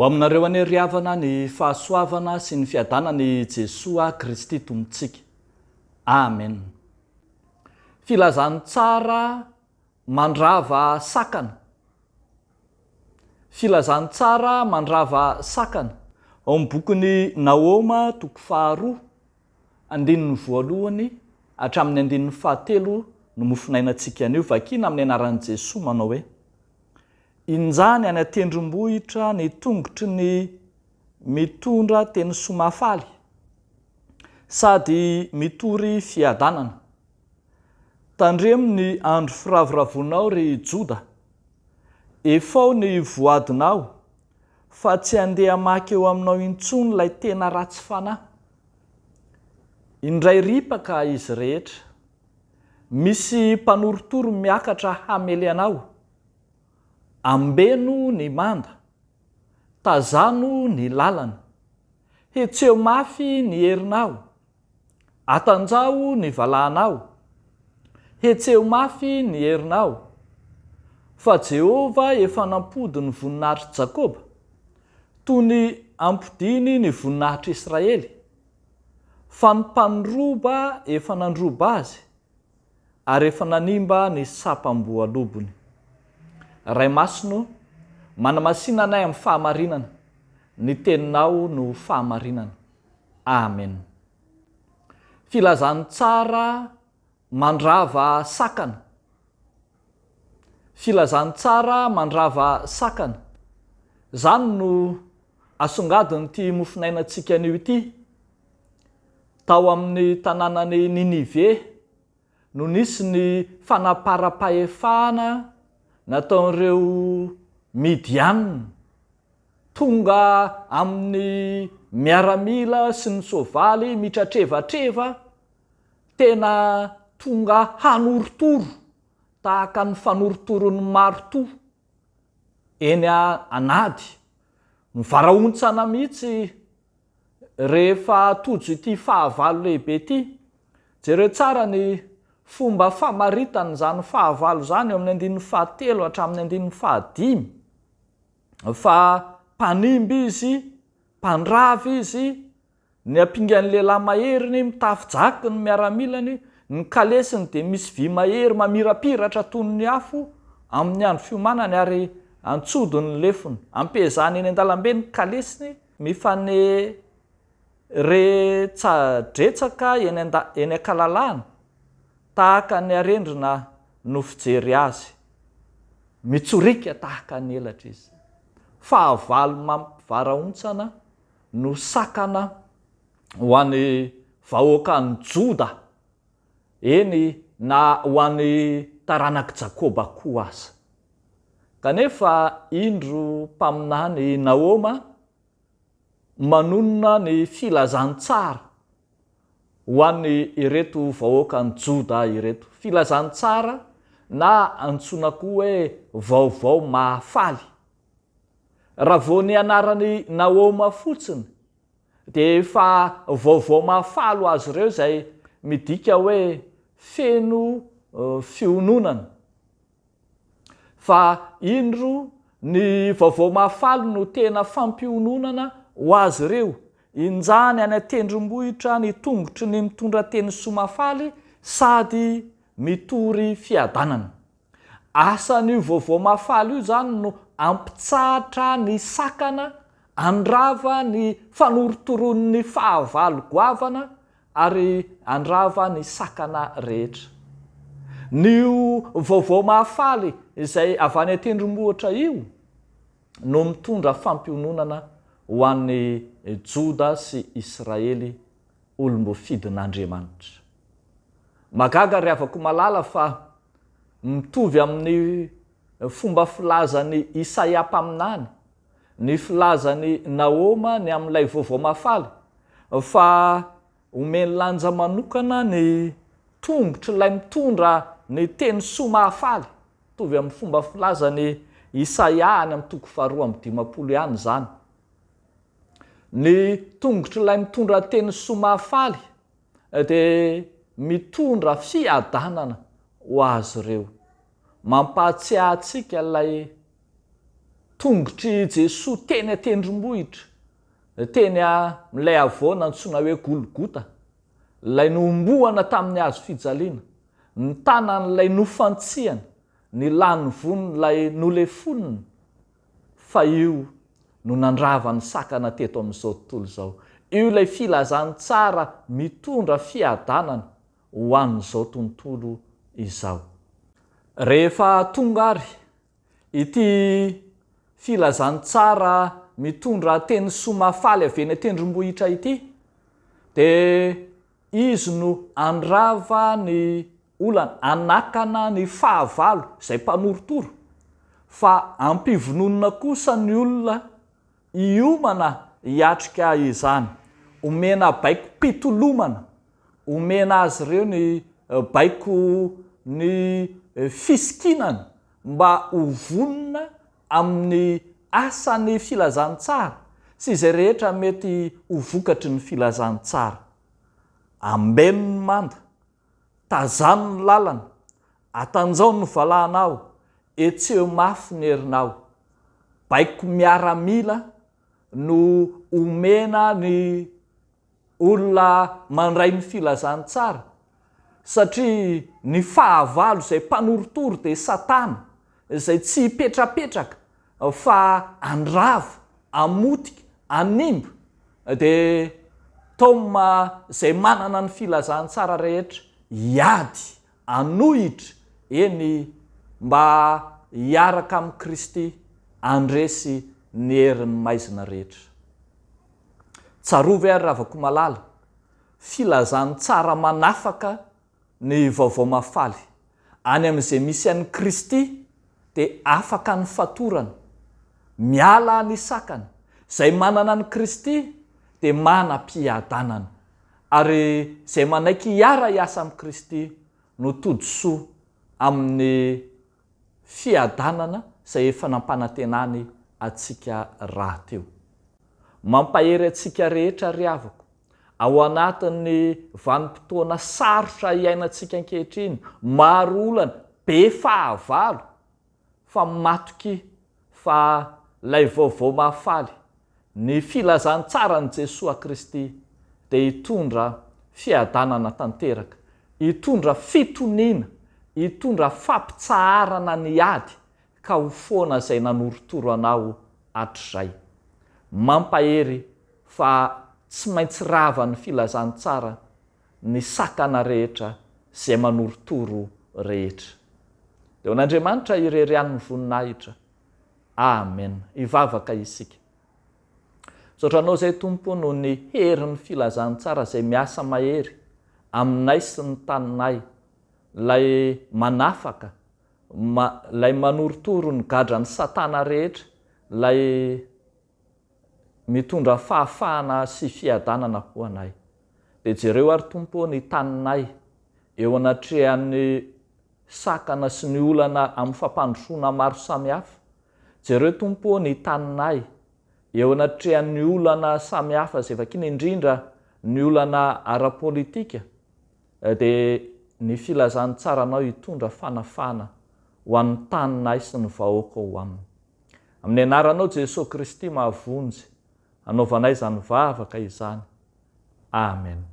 Ho aminareo aneriavana ny fahasoavana sy ny fiadanany Jesoa Kristy tompontsika. Amen. Filazany tsara mandrava sakana. Filazany tsara mandrava sakana. Ao amin'ny bokin'ny Naoma toko 2 andininy voalohany hatramin'ny andininy 7 no mofinainantsika anio, vakina amin'ny anaran'i Jesoa manao hoe: injany any atendrombohitra ny tongotry ny mitondra teny somafaly sady mitory fiadanana. Tandremo ny andro firavoravonao ry Joda, efao ny voadinao, fa tsy andeha maky eo aminao intsony lay tena ratsy fanahy. Indray ripaka izy rehetra, misy mpanorotoro miakatra hamely anao. Ambeno ny manda, tazano ny lalana, hetseo mafy ny herinao, atanjao ny valahanao, hetseo mafy ny herinao. Fa Jehova efa nampody ny voninahitry Jakoba, toy ny ampodiny ny voninahitry Israely. Fa ny mpanoroba efa nandroba azy, ary efa nanimba ny sapam-boalobony. Ray masino, manamasina anay amin'ny fahamarinana, ny teninao no fahamarinana. Amen. Filazany tsara mandrava sakana. Filazany tsara mandrava sakana. Zany no asongadin'ity mofinainantsika anio ity. Tao amin'ny tanànany Ninive no nisy ny fanapara-pahefana nataon'ireo Midianina, tonga amin'ny miaramila sy ny soavaly mitratrevatreva, tena tonga hanorotoro tahaka ny fanoritoron'ny marotoa eny anady. Mivaraontsana mihitsy rehefa tojo ity fahavalo lehibe ity. Jereo tsara ny fomba famaritany zany fahavalo zany eo amin'ny andininy 7 hatramin'ny andininy 5. Fa mpanimby izy, mpandrava izy, ny ampingan'ny lehilahy maheriny mitafijaky ny miaramilany, ny kalesiny dia misy vy mahery mamirapiratra toy ny afo amin'ny andro fiomanany, ary antsodiny ny lefony. Ampezany eny an-dalambe ny kalesiny, mifaneretsaka eny ankalalahana, tahaka ny arendrina no fijery azy. Mitsorika tahaka ny elatra izy. Fahavalo mampivaraontsana no sakana ho an'ny vahoakan'ny Joda, eny na ho an'ny taranak'i Jakoba koa aza. Kanefa indro mpaminany Naoma manonona ny filazany tsara ho an'ny ireto vahoakan'ny Joda ireto. Filazany tsara na antsoina koa hoe vaovao mahafaly. Raha vao ny anarany Naoma fotsiny dia efa vaovao mahafaly azy ireo, izay midika hoe feno fiononana. Fa indro ny vaovao mahafaly no tena fampiononana ho azy ireo. Injany any atendrombohitra ny tongotry ny mitondra teny somafaly sady mitory fiadanana. Asan'io vaovao mahafaly io zany no ampitsahatra ny sakana, andrava ny fanorotoroan'ny fahavalo goavana, ary andrava ny sakana rehetra. Nio vaovao mahafaly izay avy any atendrombohitra io no mitondra fampiononana ho an'ny Joda sy Israely, olombofidin'Andriamanitra. Magaga ry havako malala fa mitovy amin'ny fomba filazany Isaia mpaminany, ny filazany Naoma ny amin'ilay vaovao mahafaly, fa omeny lanja manokana ny tongotry ilay mitondra ny teny soa mahafaly. Mitovy amin'ny fomba filazany Isaia any amin'ny toko 2:15 ihany zany. Ny tongotry ilay mitondra teny soa mahafaly dia mitondra fiadanana ho azy ireo. Mampahatsiahy antsika ilay tongotry Jesoa teny atendrombohitra, teny milay avoana antsoina hoe Golgota, lay nomboana tamin'ny hazo fijaliana, ny tanan'ilay nofantsihana, ny lany vonon'ilay nolefonina, fa io no nandrava ny sakana teto amin'izao tontolo izao. Io ilay filazany tsara mitondra fiadanana ho an'izao tontolo izao. Rehefa tonga ary ity filazany tsara mitondra teny somafaly avy eny tendrombohitra ity, dia izy no andrava ny olana, anakana ny fahavalo izay mpanorotoro, fa ampivononina kosa ny olona iomana hiatrika izany, omena baiko pitolomana, omena azy ireo ny baiko ny fisikinana mba ho vonona amin'ny asany filazany tsara sy izay rehetra mety ho vokatry ny filazany tsara. Ambeno ny manda, tazano ny lalana, atanjao ny valahanao, etseo mafy ny herinao. Baiko miaramila no omena ny olona mandray ny filazany tsara, satria ny fahavalo izay mpanorotoro dia Satana, izay tsy hipetrapetraka fa andrava, amotika, animba, dia toma izay manana ny filazany tsara rehetra hiady, anohitra eny mba hiaraka amin'ny Kristy andresy ny herin'ny maizina rehetra. Tsarovy ary ravako malala, filazany tsara manafaka ny vaovao mafaly. Any amin'izay misy an'i Kristy dia afaka ny fatorana, miala ny sakana. Izay manana ny Kristy dia manam-piadanana. Ary izay manaiky hiara hiasa amin'ny Kristy no tojo-soa amin'ny fiadanana izay efa nampanantenany atsika rahateo. Mampahery atsika rehetra ry havako, ao anatin'ny vanim-potoana sarotra iainantsika ankehitriny, maro olana, be fahavalo, fa matoky fa lay vaovao mahafaly, ny filazany tsara ny Jesoa Kristy dia hitondra fiadanana tanteraka, hitondra fitoniana, hitondra fampitsaharana ny ady ka ho foana izay nanorotoro anao hatrizay. Mampahery fa tsy maintsy rava ny filazany tsara ny sakana rehetra izay manorotoro rehetra. Dia n'Andriamanitra irerian'ny voninahitra. Amen. Ivavaka isika. Saotranao izay Tompo noho ny herin'ny filazany tsara izay miasa mahery aminay sy ny taninay, lay manafaka, lay manorotoro ny gadran'ny Satana rehetra, lay mitondra fahafahana sy fiadanana ho anay. Dia jereo ary Tompo ny taninay eo anatrehan'ny sakana sy ny olana amin'ny fampandrosoana maro samihafa. Jereo Tompo ny taninay eo anatrehan'ny olana samihafa izay vakina, indrindra ny olana ara-politika, dia ny filazany tsara anao hitondra fanafana ho an'ny taninay sy ny vahoaka ho aminy. Amin'ny anaranao Jesosy Kristy mahavonjy, anaovanay izany vavaka izany. Amen.